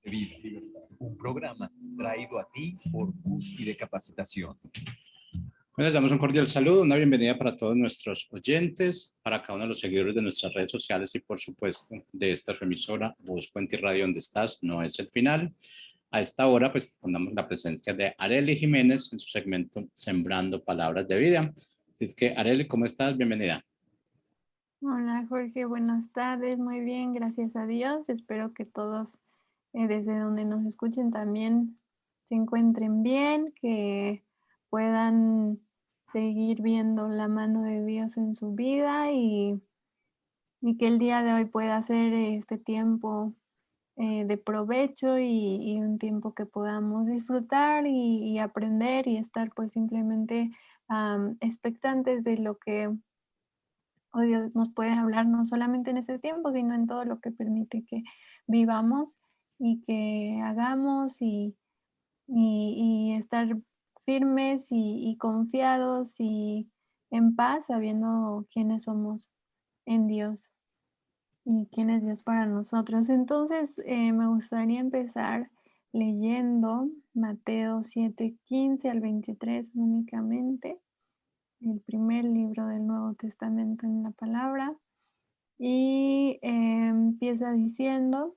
de Vida, un programa traído a ti por Cúspide Capacitación. Bueno, les damos un cordial saludo, una bienvenida para todos nuestros oyentes, para cada uno de los seguidores de nuestras redes sociales y por supuesto de esta su emisora Voz Puente y Radio Donde Estás No Es el Final. A esta hora pues ponemos la presencia de Arely Jiménez en su segmento Sembrando Palabras de Vida. Así es que Arely, ¿cómo estás? Bienvenida. Hola Jorge, buenas tardes, muy bien, gracias a Dios. Espero que todos desde donde nos escuchen también se encuentren bien, que puedan seguir viendo la mano de Dios en su vida y que el día de hoy pueda ser este tiempo de provecho y un tiempo que podamos disfrutar y aprender y estar pues simplemente expectantes de lo que hoy Dios nos puede hablar no solamente en ese tiempo, sino en todo lo que permite que vivamos y que hagamos y estar firmes y confiados y en paz, sabiendo quiénes somos en Dios y quién es Dios para nosotros. Entonces, me gustaría empezar leyendo Mateo 7:15 al 23 únicamente, el primer libro del Nuevo Testamento en la palabra. Y empieza diciendo: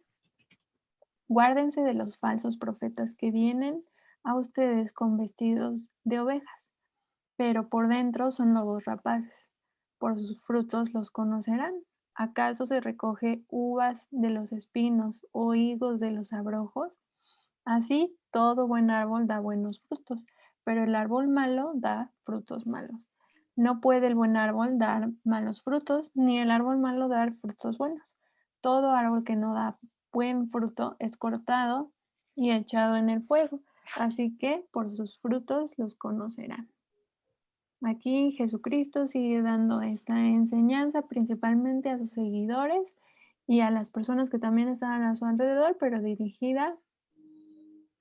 guárdense de los falsos profetas que vienen a ustedes con vestidos de ovejas, pero por dentro son lobos rapaces. Por sus frutos los conocerán. ¿Acaso se recoge uvas de los espinos o higos de los abrojos? Así, todo buen árbol da buenos frutos, pero el árbol malo da frutos malos. No puede el buen árbol dar malos frutos, ni el árbol malo dar frutos buenos. Todo árbol que no da buen fruto es cortado y echado en el fuego. Así que por sus frutos los conocerán. Aquí Jesucristo sigue dando esta enseñanza principalmente a sus seguidores y a las personas que también estaban a su alrededor, pero dirigida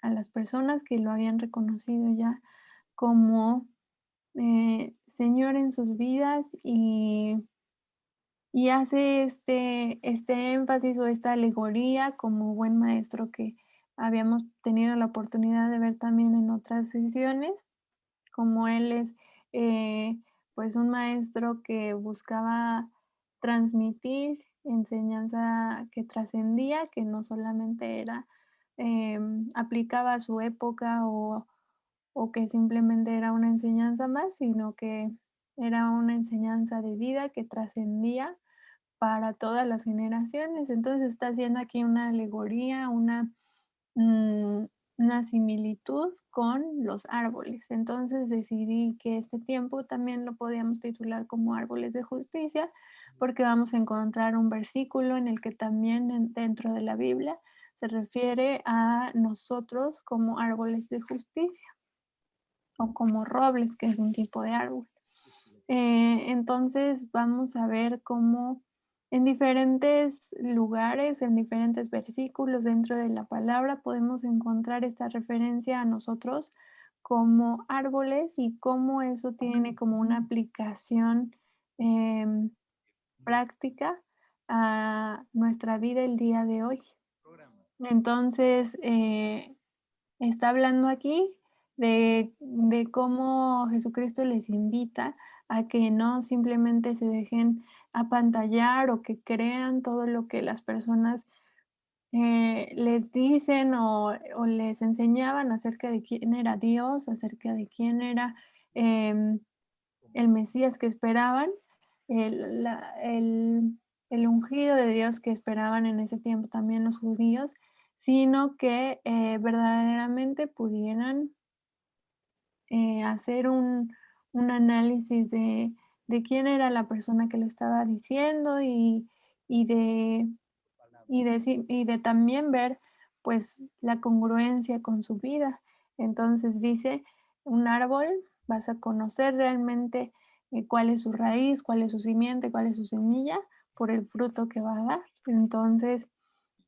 a las personas que lo habían reconocido ya como Señor en sus vidas y hace este énfasis o esta alegoría como buen maestro que habíamos tenido la oportunidad de ver también en otras sesiones, como él es pues un maestro que buscaba transmitir enseñanza que trascendía, que no solamente era aplicaba a su época o que simplemente era una enseñanza más, sino que era una enseñanza de vida que trascendía para todas las generaciones. Entonces está haciendo aquí una alegoría, mm, una similitud con los árboles. Entonces decidí que este tiempo también lo podíamos titular como árboles de justicia, porque vamos a encontrar un versículo en el que también dentro de la Biblia se refiere a nosotros como árboles de justicia o como robles, que es un tipo de árbol. Entonces vamos a ver cómo en diferentes lugares, en diferentes versículos dentro de la palabra podemos encontrar esta referencia a nosotros como árboles y cómo eso tiene como una aplicación práctica a nuestra vida el día de hoy. Entonces, está hablando aquí de cómo Jesucristo les invita a que no simplemente se dejen apantallar o que crean todo lo que las personas les dicen o les enseñaban acerca de quién era Dios, acerca de quién era el Mesías que esperaban, el ungido de Dios que esperaban en ese tiempo también los judíos, sino que verdaderamente pudieran hacer un análisis de quién era la persona que lo estaba diciendo y de, y de también ver pues la congruencia con su vida. Entonces dice, un árbol vas a conocer realmente cuál es su raíz, cuál es su simiente, cuál es su semilla, por el fruto que va a dar. Entonces,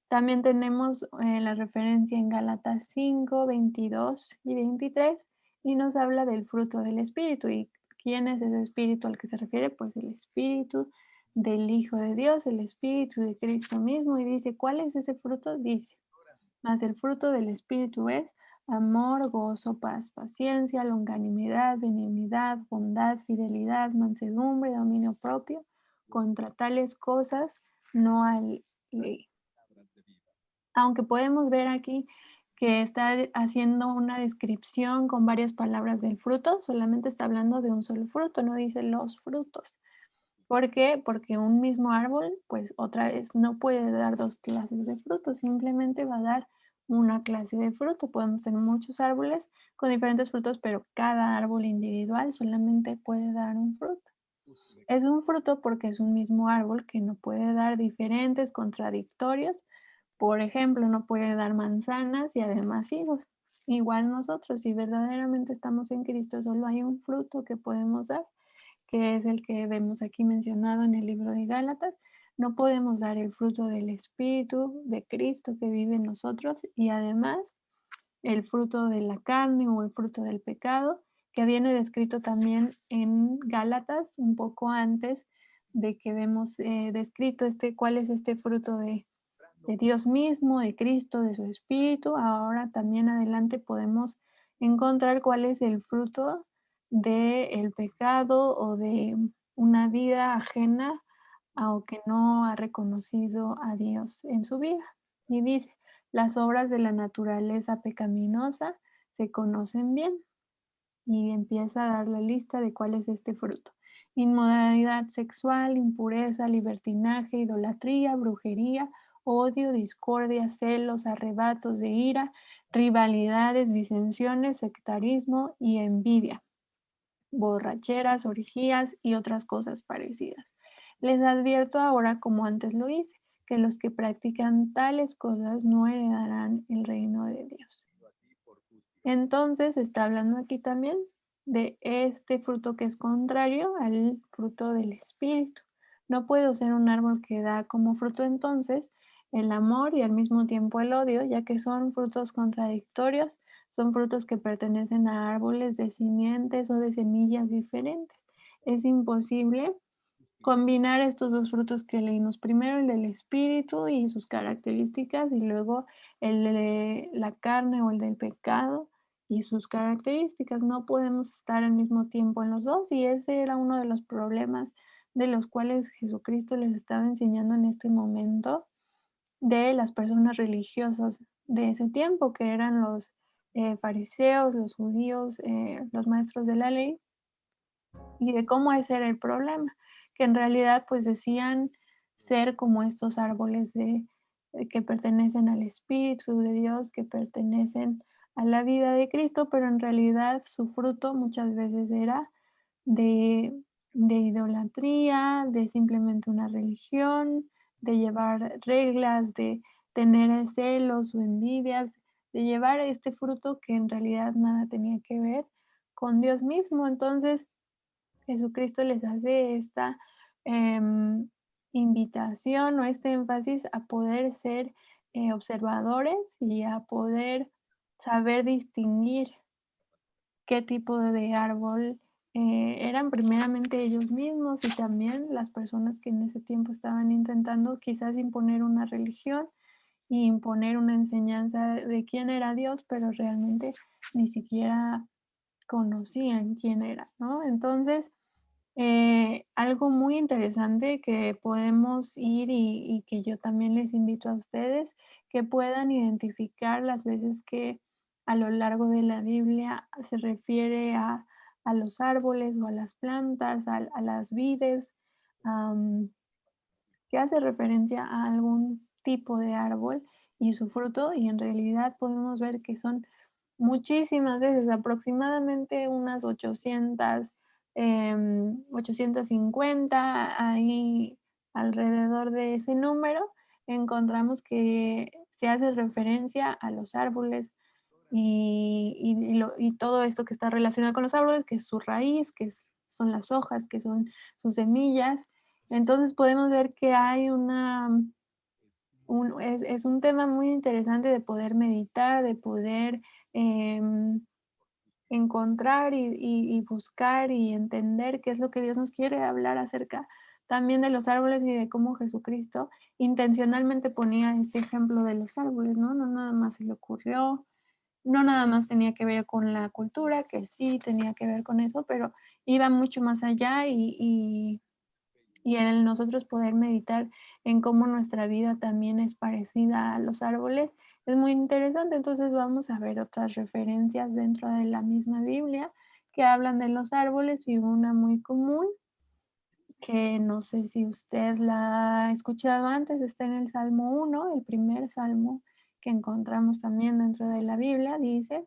también tenemos la referencia en Gálatas 5, 22 y 23 y nos habla del fruto del Espíritu. ¿Y quién es ese Espíritu al que se refiere? Pues el Espíritu del Hijo de Dios, el Espíritu de Cristo mismo. Y dice, ¿cuál es ese fruto? Dice, Mas el fruto del Espíritu es amor, gozo, paz, paciencia, longanimidad, benignidad, bondad, fidelidad, mansedumbre, dominio propio. Contra tales cosas no hay ley. Aunque podemos ver aquí que está haciendo una descripción con varias palabras del fruto, solamente está hablando de un solo fruto, no dice los frutos. ¿Por qué? Porque un mismo árbol, pues otra vez, no puede dar dos clases de frutos, simplemente va a dar una clase de fruto. Podemos tener muchos árboles con diferentes frutos, pero cada árbol individual solamente puede dar un fruto. Es un fruto porque es un mismo árbol que no puede dar diferentes, contradictorios. Por ejemplo, no puede dar manzanas y además higos. Igual nosotros, si verdaderamente estamos en Cristo, solo hay un fruto que podemos dar, que es el que vemos aquí mencionado en el libro de Gálatas. No podemos dar el fruto del Espíritu de Cristo que vive en nosotros y además el fruto de la carne o el fruto del pecado, que viene descrito también en Gálatas, un poco antes de que vemos descrito cuál es este fruto de Dios mismo, de Cristo, de su Espíritu. Ahora también adelante podemos encontrar cuál es el fruto del pecado o de una vida ajena o que no ha reconocido a Dios en su vida. Y dice, las obras de la naturaleza pecaminosa se conocen bien. Y empieza a dar la lista de cuál es este fruto. Inmoralidad sexual, impureza, libertinaje, idolatría, brujería, odio, discordia, celos, arrebatos de ira, rivalidades, disensiones, sectarismo y envidia, borracheras, orgías y otras cosas parecidas. Les advierto ahora, como antes lo hice, que los que practican tales cosas no heredarán el reino de Dios. Entonces está hablando aquí también de este fruto que es contrario al fruto del Espíritu. No puedo ser un árbol que da como fruto entonces el amor y al mismo tiempo el odio, ya que son frutos contradictorios, son frutos que pertenecen a árboles de simientes o de semillas diferentes. Es imposible combinar estos dos frutos que leímos primero, el del espíritu y sus características, y luego el de la carne o el del pecado y sus características. No podemos estar al mismo tiempo en los dos, y ese era uno de los problemas de los cuales Jesucristo les estaba enseñando en este momento de las personas religiosas de ese tiempo, que eran los fariseos, los judíos, los maestros de la ley, y de cómo ese era el problema, que en realidad pues decían ser como estos árboles que pertenecen al Espíritu de Dios, que pertenecen a la vida de Cristo, pero en realidad su fruto muchas veces era de, de idolatría, de simplemente una religión, de llevar reglas, de tener celos o envidias, de llevar este fruto que en realidad nada tenía que ver con Dios mismo. Entonces, Jesucristo les hace esta em, invitación o este énfasis a poder ser observadores y a poder saber distinguir qué tipo de árbol eran primeramente ellos mismos y también las personas que en ese tiempo estaban intentando quizás imponer una religión y imponer una enseñanza de quién era Dios, pero realmente ni siquiera conocían quién era, ¿no? Entonces, algo muy interesante que podemos ir y que yo también les invito a ustedes, que puedan identificar las veces que a lo largo de la Biblia se refiere a los árboles o a las plantas, a las vides, am, que hace referencia a algún tipo de árbol y su fruto, y en realidad podemos ver que son muchísimas veces, aproximadamente unas 800, 850, ahí alrededor de ese número, encontramos que se hace referencia a los árboles y todo esto que está relacionado con los árboles, que es su raíz, son las hojas, que son sus semillas. Entonces podemos ver que hay es un tema muy interesante de poder meditar, de poder em, encontrar y buscar y entender qué es lo que Dios nos quiere hablar acerca también de los árboles y de cómo Jesucristo intencionalmente ponía este ejemplo de los árboles, ¿no? No nada más se le ocurrió, no nada más tenía que ver con la cultura, que sí tenía que ver con eso, pero iba mucho más allá y el nosotros poder meditar en cómo nuestra vida también es parecida a los árboles, es muy interesante. Entonces vamos a ver otras referencias dentro de la misma Biblia que hablan de los árboles y una muy común, que no sé si usted la ha escuchado antes, está en el Salmo 1, el primer salmo que encontramos también dentro de la Biblia, dice: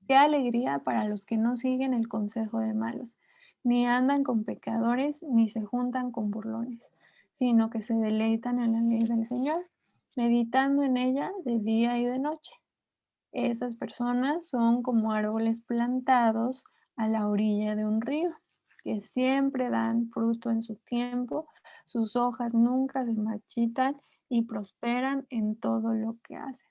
qué alegría para los que no siguen el consejo de malos, ni andan con pecadores, ni se juntan con burlones, sino que se deleitan en la ley del Señor, meditando en ella de día y de noche. Esas personas son como árboles plantados a la orilla de un río, que siempre dan fruto en su tiempo, sus hojas nunca se marchitan y prosperan en todo lo que hacen.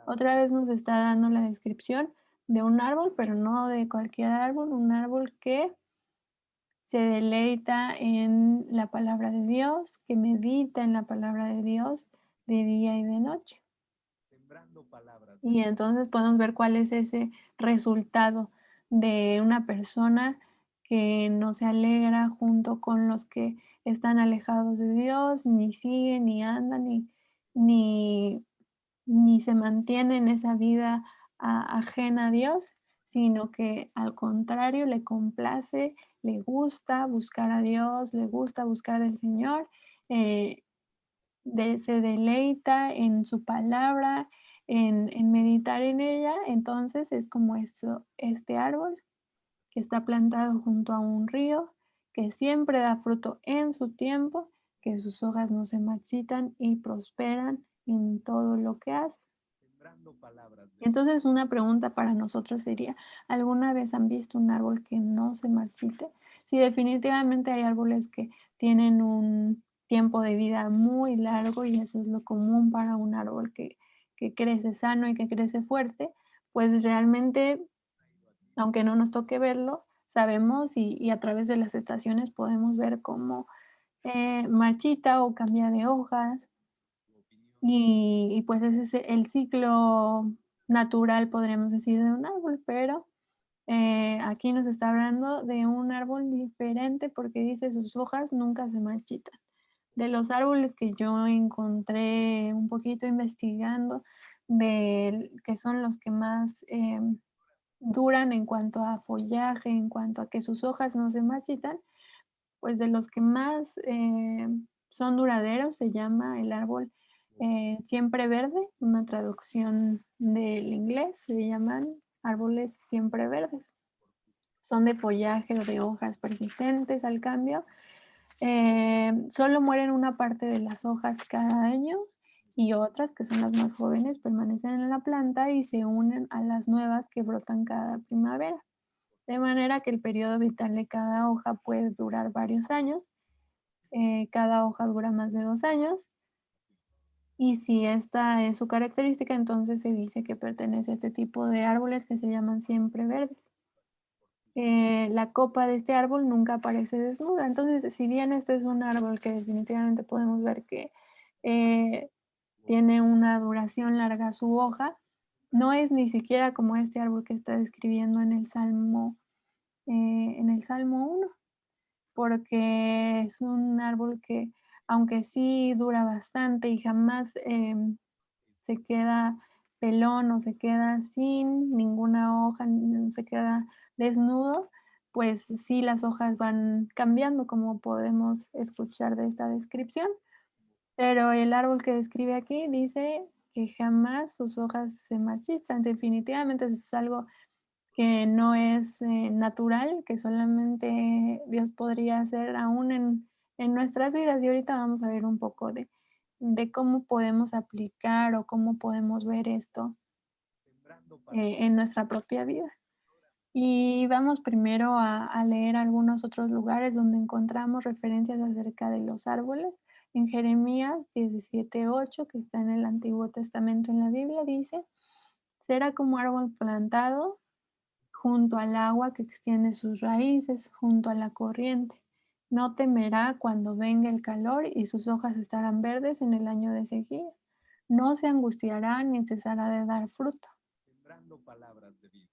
Otra vez nos está dando la descripción de un árbol, pero no de cualquier árbol, un árbol que se deleita en la palabra de Dios, que medita en la palabra de Dios de día y de noche. Sembrando palabras. Y entonces podemos ver cuál es ese resultado de una persona que no se alegra junto con los que están alejados de Dios, ni siguen, ni andan, ni ni se mantiene en esa vida ajena a Dios, sino que al contrario le complace, le gusta buscar a Dios, le gusta buscar al Señor, eh, se deleita en su palabra, en meditar en ella. Entonces es como esto, este árbol que está plantado junto a un río, que siempre da fruto en su tiempo, que sus hojas no se marchitan y prosperan en todo lo que hace. Sembrando palabras. Entonces, una pregunta para nosotros sería, ¿alguna vez han visto un árbol que no se marchite? Sí, definitivamente hay árboles que tienen un tiempo de vida muy largo y eso es lo común para un árbol que crece sano y que crece fuerte, pues realmente, aunque no nos toque verlo, sabemos y a través de las estaciones podemos ver cómo marchita o cambia de hojas, y pues ese es el ciclo natural, podríamos decir, de un árbol, pero aquí nos está hablando de un árbol diferente porque dice sus hojas nunca se marchitan. De los árboles que yo encontré un poquito investigando, que son los que más duran en cuanto a follaje, en cuanto a que sus hojas no se marchitan, pues de los que más son duraderos se llama el árbol siempre verde, una traducción del inglés, se llaman árboles siempre verdes. Son de follaje o de hojas persistentes al cambio. Solo mueren una parte de las hojas cada año y otras, que son las más jóvenes, permanecen en la planta y se unen a las nuevas que brotan cada primavera. De manera que el periodo vital de cada hoja puede durar varios años. Cada hoja dura más de 2 años. Y si esta es su característica, entonces se dice que pertenece a este tipo de árboles que se llaman siempre verdes. La copa de este árbol nunca aparece desnuda. Entonces, si bien este es un árbol que definitivamente podemos ver que eh, tiene una duración larga su hoja, no es ni siquiera como este árbol que está describiendo en el Salmo 1, porque es un árbol que, aunque sí dura bastante y jamás se queda pelón o se queda sin ninguna hoja, no se queda desnudo, pues sí las hojas van cambiando, como podemos escuchar de esta descripción. Pero el árbol que describe aquí dice que jamás sus hojas se marchitan. Definitivamente eso es algo que no es natural, que solamente Dios podría hacer aún en nuestras vidas. Y ahorita vamos a ver un poco de cómo podemos aplicar o cómo podemos ver esto Sembrando palabras. en nuestra propia vida. Y vamos primero a leer algunos otros lugares donde encontramos referencias acerca de los árboles. En Jeremías 17:8, que está en el Antiguo Testamento en la Biblia, dice: será como árbol plantado junto al agua que extiende sus raíces, junto a la corriente. No temerá cuando venga el calor y sus hojas estarán verdes en el año de sequía. No se angustiará ni cesará de dar fruto. Sembrando palabras de vida.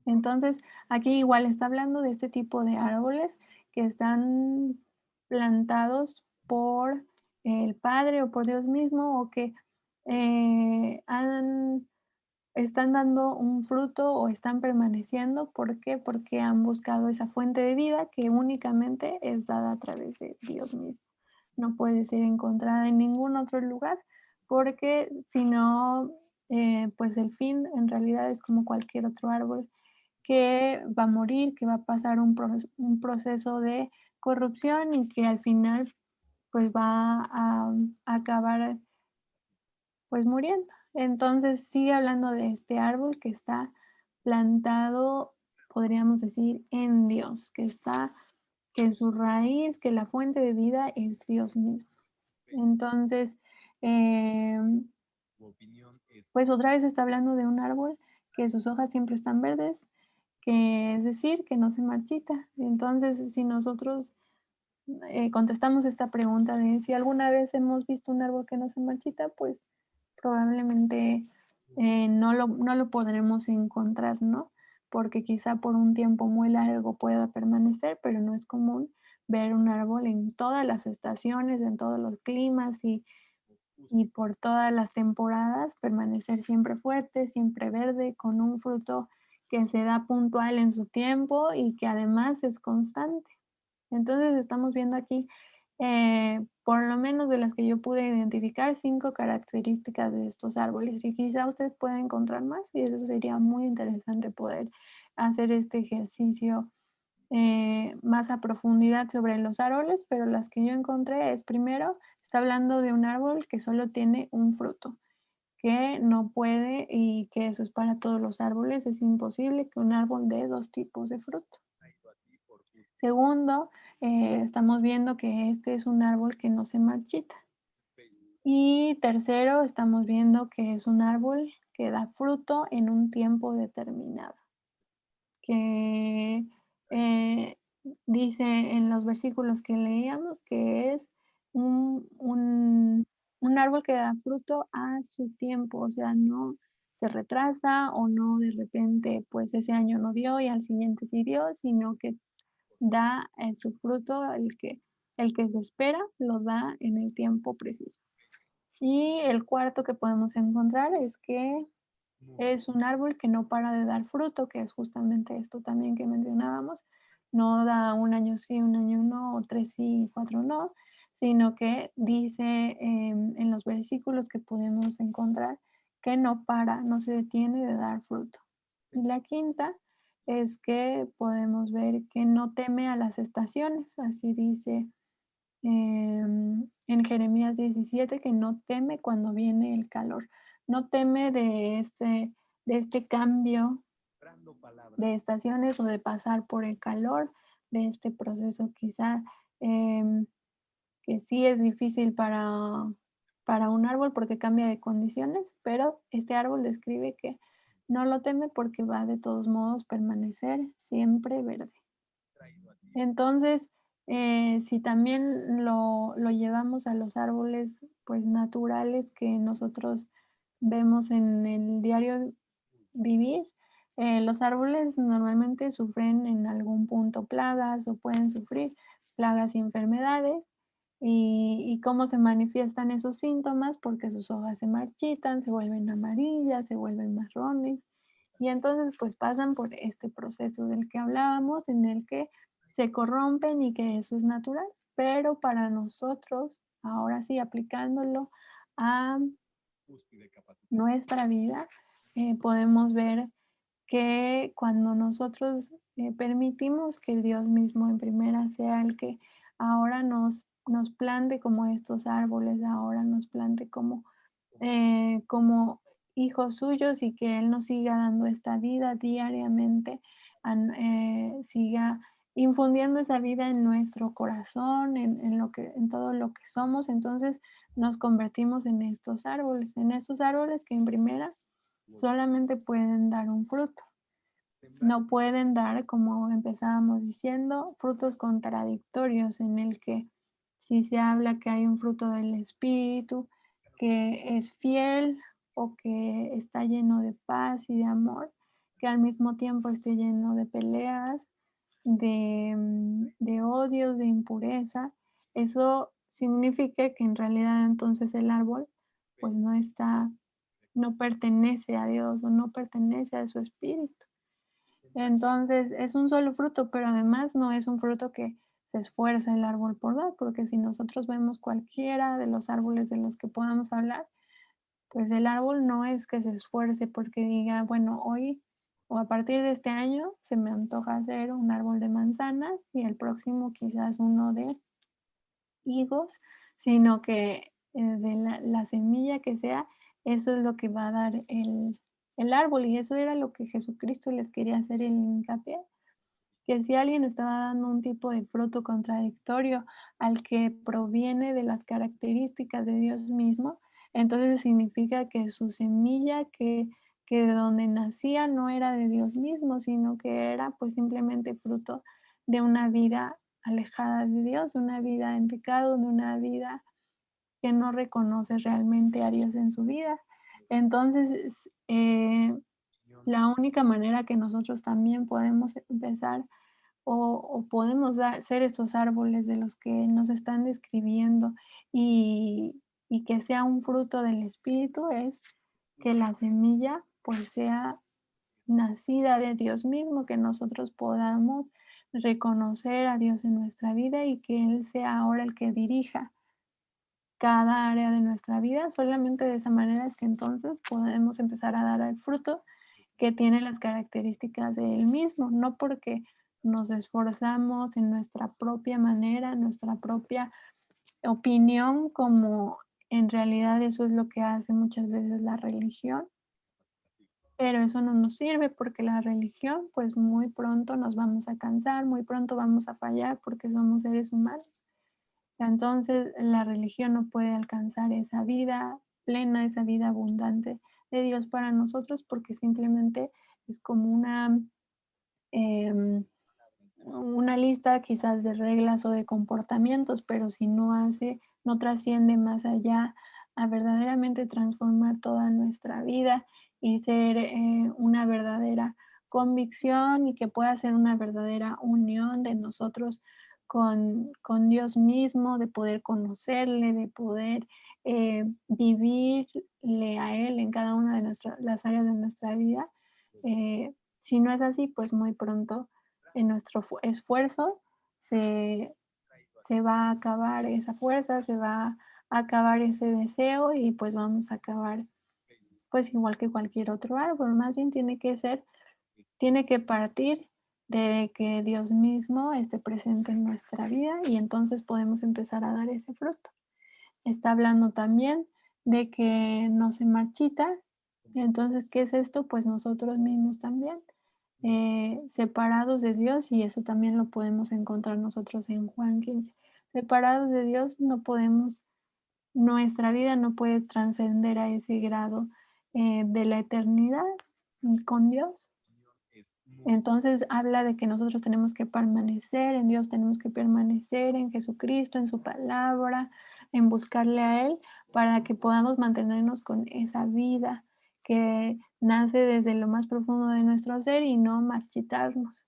Entonces, aquí igual está hablando de este tipo de árboles que están plantados por el Padre o por Dios mismo o que están dando un fruto o están permaneciendo. ¿Por qué? Porque han buscado esa fuente de vida que únicamente es dada a través de Dios mismo. No puede ser encontrada en ningún otro lugar porque si no, pues el fin en realidad es como cualquier otro árbol que va a morir, que va a pasar un proceso de corrupción y que al final pues va a acabar pues muriendo. Entonces sigue hablando de este árbol que está plantado, podríamos decir, en Dios, que su raíz, que la fuente de vida es Dios mismo. Entonces, Tu opinión es pues otra vez está hablando de un árbol que sus hojas siempre están verdes, que es decir, que no se marchita. Entonces, si nosotros contestamos esta pregunta de si alguna vez hemos visto un árbol que no se marchita, pues probablemente no lo podremos encontrar, ¿no? Porque quizá por un tiempo muy largo pueda permanecer, pero no es común ver un árbol en todas las estaciones, en todos los climas y por todas las temporadas permanecer siempre fuerte, siempre verde, con un fruto que se da puntual en su tiempo y que además es constante. Entonces estamos viendo aquí, por lo menos de las que yo pude identificar, 5 características de estos árboles y quizá usted pueda encontrar más y eso sería muy interesante poder hacer este ejercicio más a profundidad sobre los árboles, pero las que yo encontré es primero, está hablando de un árbol que solo tiene un fruto, que no puede y que eso es para todos los árboles, es imposible que un árbol dé 2 tipos de fruto. traído a ti por gusto. Segundo, estamos viendo que este es un árbol que no se marchita. Y tercero, estamos viendo que es un árbol que da fruto en un tiempo determinado, que dice en los versículos que leíamos que es un, un, un árbol que da fruto a su tiempo, o sea, no se retrasa o no de repente, pues ese año no dio y al siguiente sí dio, sino que da su fruto, el que se espera, lo da en el tiempo preciso. Y el cuarto que podemos encontrar es que es un árbol que no para de dar fruto, que es justamente esto también que mencionábamos. No da un año sí, un año no, o 3 sí y 4 no, sino que dice en los versículos que podemos encontrar que no para, no se detiene de dar fruto. Y la quinta es que podemos ver que no teme a las estaciones, así dice en Jeremías 17 que no teme cuando viene el calor, no teme de este cambio Sembrando palabras. de estaciones o de pasar por el calor, de este proceso quizá em, que sí es difícil para un árbol porque cambia de condiciones, pero este árbol describe que no lo teme porque va de todos modos permanecer siempre verde. Traído a ti. Entonces, si también lo llevamos a los árboles, pues, naturales que nosotros vemos en el diario vivir, los árboles normalmente sufren en algún punto plagas o pueden sufrir plagas y enfermedades. ¿Y cómo se manifiestan esos síntomas? Porque sus hojas se marchitan, se vuelven amarillas, se vuelven marrones, y entonces, pues, pasan por este proceso del que hablábamos, en el que se corrompen y que eso es natural, pero para nosotros, ahora sí, aplicándolo a Cúspide capacitación. nuestra vida, podemos ver que cuando nosotros permitimos que Dios mismo en primera sea el que ahora nos plante como estos árboles, ahora nos plante como hijos suyos y que Él nos siga dando esta vida diariamente, siga infundiendo esa vida en nuestro corazón, en todo lo que somos, entonces nos convertimos en estos árboles que en primera solamente pueden dar un fruto. no pueden dar, como empezábamos diciendo, frutos contradictorios en el que si se habla que hay un fruto del Espíritu, que es fiel o que está lleno de paz y de amor, que al mismo tiempo esté lleno de peleas, de odios, de impureza, eso significa que en realidad entonces el árbol pues no pertenece a Dios o no pertenece a su espíritu. Entonces, es un solo fruto, pero además no es un fruto que se esfuerza el árbol por dar, porque si nosotros vemos cualquiera de los árboles de los que podamos hablar, pues el árbol no es que se esfuerce porque diga, bueno, hoy o a partir de este año se me antoja hacer un árbol de manzanas y el próximo quizás uno de higos, sino que de la semilla que sea, eso es lo que va a dar el árbol. Y eso era lo que Jesucristo les quería hacer el hincapié, que si alguien estaba dando un tipo de fruto contradictorio al que proviene de las características de Dios mismo, entonces significa que su semilla, que de donde nacía no era de Dios mismo, sino que era pues simplemente fruto de una vida alejada de Dios, de una vida en pecado, de una vida que no reconoce realmente a Dios en su vida. Entonces, la única manera que nosotros también podemos empezar o podemos ser estos árboles de los que nos están describiendo y que sea un fruto del Espíritu es que la semilla pues sea nacida de Dios mismo, que nosotros podamos reconocer a Dios en nuestra vida y que Él sea ahora el que dirija cada área de nuestra vida. Solamente de esa manera es que entonces podemos empezar a dar el fruto que tiene las características de Él mismo, no porque nos esforzamos en nuestra propia manera, en nuestra propia opinión, como en realidad eso es lo que hace muchas veces la religión, pero eso no nos sirve porque la religión, pues muy pronto nos vamos a cansar, muy pronto vamos a fallar porque somos seres humanos. Entonces, la religión no puede alcanzar esa vida plena, esa vida abundante de Dios para nosotros, porque simplemente es como em, una lista quizás de reglas o de comportamientos, pero si no hace, no trasciende más allá a verdaderamente transformar toda nuestra vida y ser una verdadera convicción y que pueda ser una verdadera unión de nosotros con Dios mismo, de poder conocerle, de poder vivirle a Él en cada una de las áreas de nuestra vida. Si no es así, pues muy pronto en nuestro esfuerzo se, se va a acabar esa fuerza, se va a acabar ese deseo y pues vamos a acabar pues igual que cualquier otro árbol. Más bien tiene que partir de que Dios mismo esté presente en nuestra vida y entonces podemos empezar a dar ese fruto. Está hablando también de que no se marchita. Entonces, ¿qué es esto? Pues nosotros mismos también, separados de Dios, y eso también lo podemos encontrar nosotros en Juan 15. Separados de Dios no podemos, nuestra vida no puede trascender a ese grado de la eternidad con Dios. Entonces habla de que nosotros tenemos que permanecer en Dios, tenemos que permanecer en Jesucristo, en su palabra, en buscarle a Él para que podamos mantenernos con esa vida que nace desde lo más profundo de nuestro ser y no marchitarnos.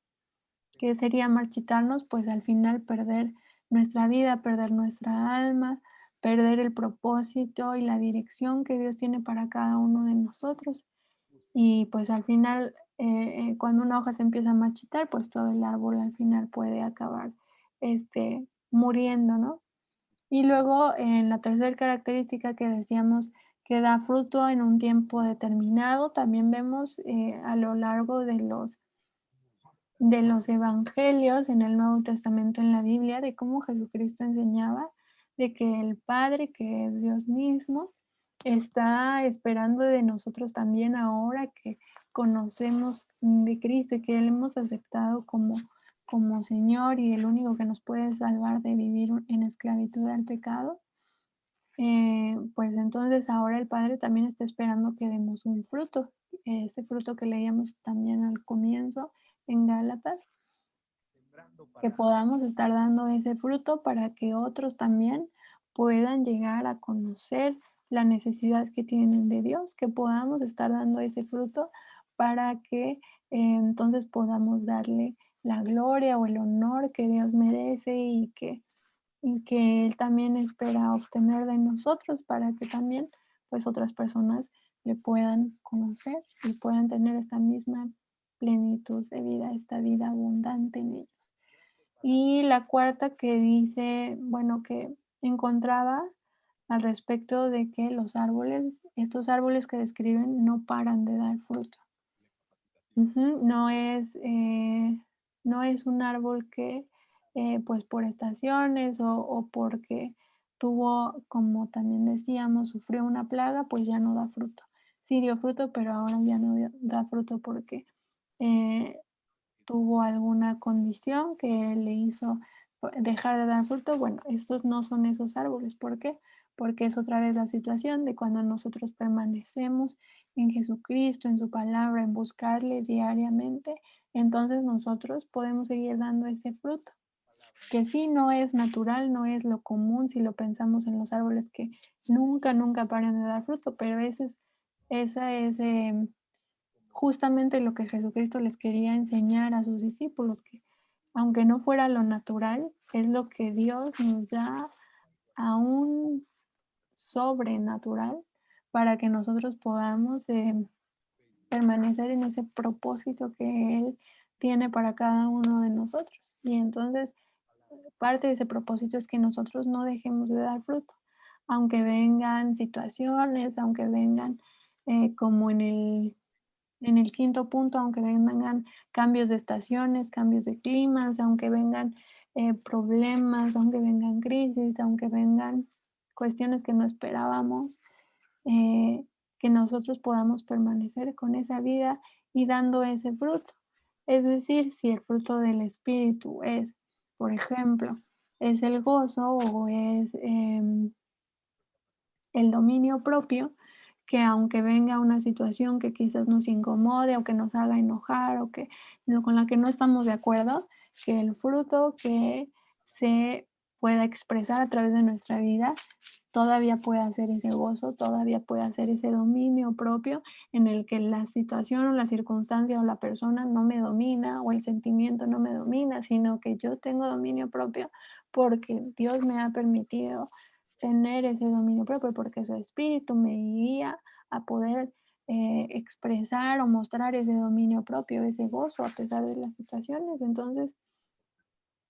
¿Qué sería marchitarnos? Pues al final perder nuestra vida, perder nuestra alma, perder el propósito y la dirección que Dios tiene para cada uno de nosotros. Y pues al final, cuando una hoja se empieza a marchitar, pues todo el árbol al final puede acabar muriendo, ¿no? Y luego en la tercera característica que decíamos que da fruto en un tiempo determinado, también vemos a lo largo de los evangelios en el Nuevo Testamento en la Biblia, de cómo Jesucristo enseñaba de que el Padre, que es Dios mismo, está esperando de nosotros también ahora que conocemos de Cristo y que le hemos aceptado como Señor y el único que nos puede salvar de vivir en esclavitud al pecado. Pues entonces ahora el Padre también está esperando que demos un fruto ese fruto que leíamos también al comienzo en Gálatas, que podamos estar dando ese fruto para que otros también puedan llegar a conocer la necesidad que tienen de Dios, que podamos estar dando ese fruto para que entonces podamos darle la gloria o el honor que Dios merece y que Él también espera obtener de nosotros para que también pues otras personas le puedan conocer y puedan tener esta misma plenitud de vida, esta vida abundante en ellos. Y la cuarta que dice, bueno, que encontraba al respecto de que los árboles, estos árboles que describen, no paran de dar fruto. Ujú, no es un árbol que, pues, por estaciones o porque tuvo, como también decíamos, sufrió una plaga, pues ya no da fruto. Sí dio fruto, pero ahora ya no da fruto porque, eh, tuvo alguna condición que le hizo dejar de dar fruto. Bueno, estos no son esos árboles. ¿Por qué? Porque es otra vez la situación de cuando nosotros permanecemos en Jesucristo, en su palabra, en buscarle diariamente, entonces nosotros podemos seguir dando ese fruto, que sí no es natural, no es lo común si lo pensamos en los árboles que nunca, nunca paran de dar fruto, pero esa es justamente lo que Jesucristo les quería enseñar a sus discípulos, que aunque no fuera lo natural, es lo que Dios nos da aún sobrenatural para que nosotros podamos permanecer en ese propósito que Él tiene para cada uno de nosotros. Y entonces, parte de ese propósito es que nosotros no dejemos de dar fruto, aunque vengan situaciones, aunque vengan como en el quinto punto, aunque vengan cambios de estaciones, cambios de climas, aunque vengan problemas, aunque vengan crisis, aunque vengan cuestiones que no esperábamos, eh, que nosotros podamos permanecer con esa vida y dando ese fruto. Es decir, si el fruto del Espíritu es, por ejemplo, es el gozo o es el dominio propio, que aunque venga una situación que quizás nos incomode o que nos haga enojar o que con la que no estamos de acuerdo, que el fruto que se pueda expresar a través de nuestra vida todavía pueda ser ese gozo, todavía pueda ser ese dominio propio en el que la situación o la circunstancia o la persona no me domina o el sentimiento no me domina, sino que yo tengo dominio propio porque Dios me ha permitido tener ese dominio propio, porque su espíritu me guía a poder expresar o mostrar ese dominio propio, ese gozo a pesar de las situaciones. Entonces,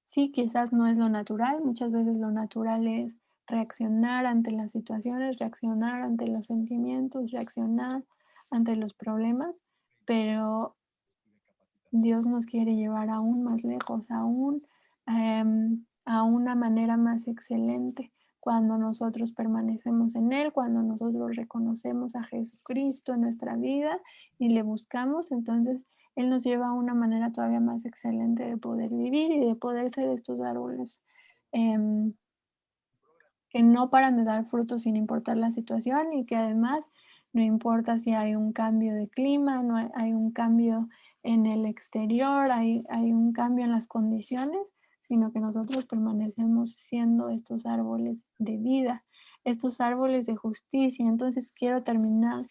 sí, quizás no es lo natural, muchas veces lo natural es reaccionar ante las situaciones, reaccionar ante los sentimientos, reaccionar ante los problemas, pero Dios nos quiere llevar aún más lejos, aún a una manera más excelente. Cuando nosotros permanecemos en Él, cuando nosotros reconocemos a Jesucristo en nuestra vida y le buscamos, entonces Él nos lleva a una manera todavía más excelente de poder vivir y de poder ser estos árboles em, que no paran de dar frutos sin importar la situación y que además no importa si hay un cambio de clima, no hay un cambio en el exterior, hay un cambio en las condiciones, sino que nosotros permanecemos siendo estos árboles de vida, estos árboles de justicia. Entonces quiero terminar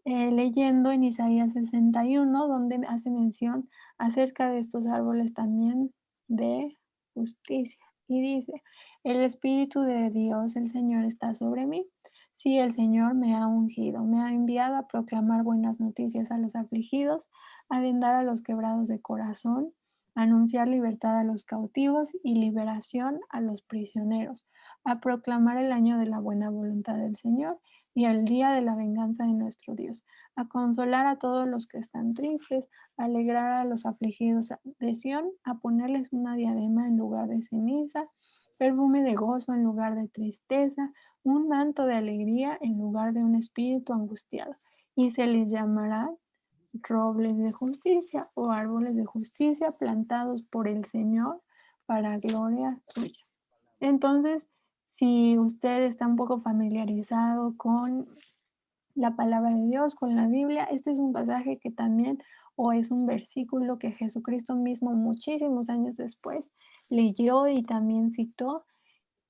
leyendo en Isaías 61, donde hace mención acerca de estos árboles también de justicia. Y dice, el Espíritu de Dios, el Señor, está sobre mí. Sí, el Señor me ha ungido, me ha enviado a proclamar buenas noticias a los afligidos, a vendar a los quebrados de corazón, a anunciar libertad a los cautivos y liberación a los prisioneros, a proclamar el año de la buena voluntad del Señor y el día de la venganza de nuestro Dios, a consolar a todos los que están tristes, a alegrar a los afligidos de Sión, a ponerles una diadema en lugar de ceniza, perfume de gozo en lugar de tristeza, un manto de alegría en lugar de un espíritu angustiado, y se les llamará robles de justicia o árboles de justicia plantados por el Señor para gloria suya. Entonces, si usted está un poco familiarizado con la palabra de Dios, con la Biblia. Este es un pasaje que también, o es un versículo que Jesucristo mismo muchísimos años después leyó y también citó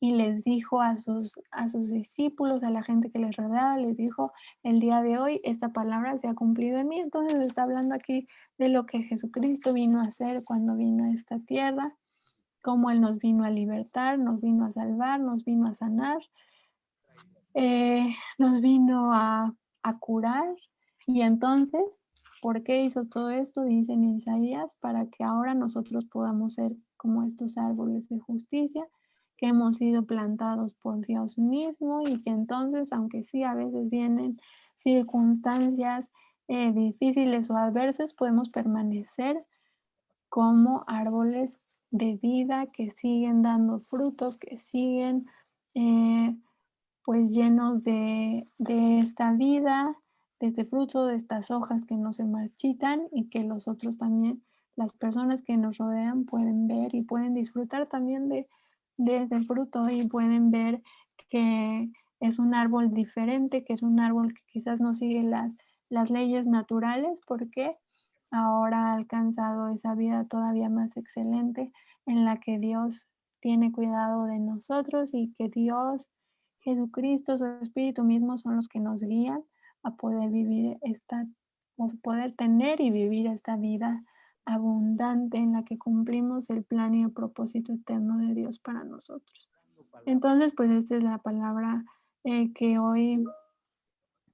y les dijo a sus discípulos, a la gente que les rodeaba, les dijo, el día de hoy esta palabra se ha cumplido en mí. Entonces está hablando aquí de lo que Jesucristo vino a hacer cuando vino a esta tierra, cómo Él nos vino a libertar, nos vino a salvar, nos vino a sanar, nos vino a curar. Y entonces, ¿por qué hizo todo esto? Dice en Isaías, para que ahora nosotros podamos ser como estos árboles de justicia, que hemos sido plantados por Dios mismo y que entonces, aunque sí a veces vienen circunstancias difíciles o adversas, podemos permanecer como árboles de vida que siguen dando frutos, que siguen eh, pues llenos de esta vida, de este fruto, de estas hojas que no se marchitan y que los otros también, las personas que nos rodean pueden ver y pueden disfrutar también de ese fruto y pueden ver que es un árbol diferente, que es un árbol que quizás no sigue las leyes naturales porque ahora ha alcanzado esa vida todavía más excelente en la que Dios tiene cuidado de nosotros y que Dios Jesucristo, su Espíritu mismo son los que nos guían a poder vivir esta, o poder tener y vivir esta vida abundante en la que cumplimos el plan y el propósito eterno de Dios para nosotros. Entonces, pues esta es la palabra que hoy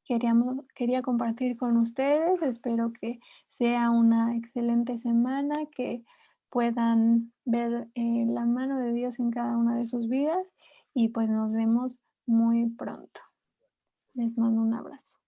quería compartir con ustedes. Espero que sea una excelente semana, que puedan ver la mano de Dios en cada una de sus vidas y pues nos vemos muy pronto. Les mando un abrazo.